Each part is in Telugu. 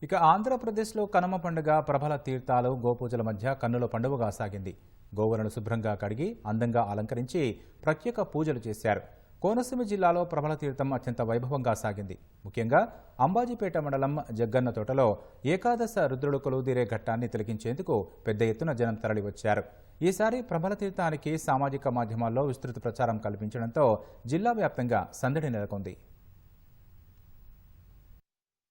ఇక ఆంధ్రప్రదేశ్లో కనుమ పండుగ ప్రబల తీర్థాలు గోపూజల మధ్య కన్నుల పండుగగా సాగింది. గోవులను శుభ్రంగా కడిగి అందంగా అలంకరించి ప్రత్యేక పూజలు చేశారు. కోనసీమ జిల్లాలో ప్రబల తీర్థం అత్యంత వైభవంగా సాగింది. ముఖ్యంగా అంబాజీపేట మండలం జగ్గన్న తోటలో ఏకాదశ రుద్రుడు కొలువుదీరే ఘట్టాన్ని తిలకించేందుకు పెద్ద ఎత్తున జనం తరలివచ్చారు. ఈసారి ప్రబల తీర్థానికి సామాజిక మాధ్యమాల్లో విస్తృత ప్రచారం కల్పించడంతో జిల్లా వ్యాప్తంగా సందడి నెలకొంది.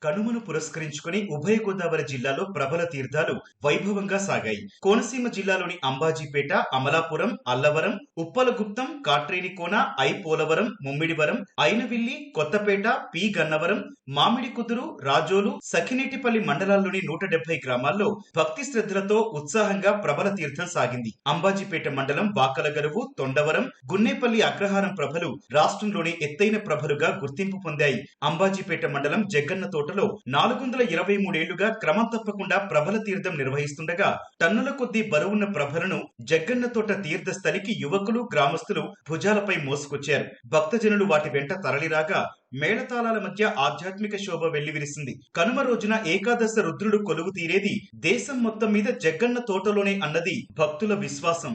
కనుమను పురస్కరించుకుని ఉభయ గోదావరి జిల్లాలో ప్రబల తీర్థాలు వైభవంగా సాగాయి. కోనసీమ జిల్లాలోని అంబాజీపేట, అమలాపురం, అల్లవరం, ఉప్పలగుప్తం, కాట్రేనికోన, ఐ పోలవరం, ముమ్మిడివరం, ఐనవిల్లి, కొత్తపేట, పి గన్నవరం, మామిడికుదురు, రాజోలు, సఖినేటిపల్లి మండలాల్లోని 170 గ్రామాల్లో భక్తి శ్రద్ధలతో ఉత్సాహంగా ప్రబల తీర్థం సాగింది. అంబాజీపేట మండలం వాకలగరువు, తొండవరం, గున్నేపల్లి అగ్రహారం ప్రభలు రాష్ట్రంలోని ఎత్తైన ప్రభలుగా గుర్తింపు పొందాయి. అంబాజీపేట మండలం జగ్గన్న తోట 423 ఏళ్లుగా క్రమం తప్పకుండా ప్రభల తీర్థం నిర్వహిస్తుండగా టన్నుల కొద్దీ బరువున్న ప్రభలను జగ్గన్న తోట తీర్థస్థలికి యువకులు, గ్రామస్తులు భుజాలపై మోసుకొచ్చారు. భక్తజనులు వాటి వెంట తరలిరాగా మేళతాళాల మధ్య ఆధ్యాత్మిక శోభ వెల్లివిరిసింది. కనుమ రోజున ఏకాదశ రుద్రుడు కొలువు తీరేది దేశం మొత్తం మీద జగ్గన్న తోటలోనే అన్నది భక్తుల విశ్వాసం.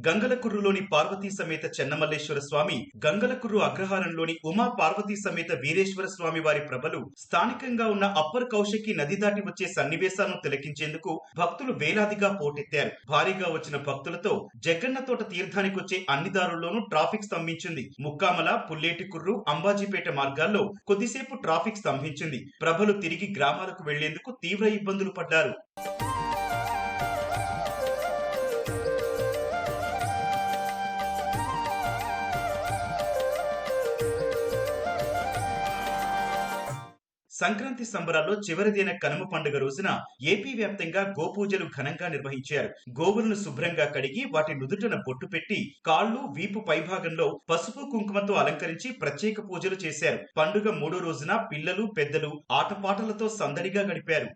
గంగలకుర్రులోని పార్వతీ సమేత చెన్నమల్లేశ్వర స్వామి, గంగలకుర్రు అగ్రహారంలోని ఉమా పార్వతీ సమేత వీరేశ్వర స్వామి వారి ప్రభలు స్థానికంగా ఉన్న అప్పర్ కౌశకి నది దాటి వచ్చే సన్నివేశాలను తిలకించేందుకు భక్తులు వేలాదిగా పోటెత్తారు. భారీగా వచ్చిన భక్తులతో జగ్గన్న తోట తీర్థానికి వచ్చే అన్ని దారుల్లోనూ ట్రాఫిక్ స్తంభించింది. ముక్కామల, పుల్లేటికుర్రు, అంబాజీపేట మార్గాల్లో కొద్దిసేపు ట్రాఫిక్ స్తంభించింది. ప్రభలు తిరిగి గ్రామాలకు వెళ్లేందుకు తీవ్ర ఇబ్బందులు పడ్డారు. సంక్రాంతి సంబరాల్లో చివరిదైన కనుమ పండుగ రోజున ఏపీ వ్యాప్తంగా గోపూజలు ఘనంగా నిర్వహించారు. గోవులను శుభ్రంగా కడిగి వాటి నుదుటన బొట్టు పెట్టి కాళ్లు, వీపు పైభాగంలో పసుపు, కుంకుమతో అలంకరించి ప్రత్యేక పూజలు చేశారు. పండుగ 3వ రోజున పిల్లలు, పెద్దలు ఆటపాటలతో సందడిగా గడిపారు.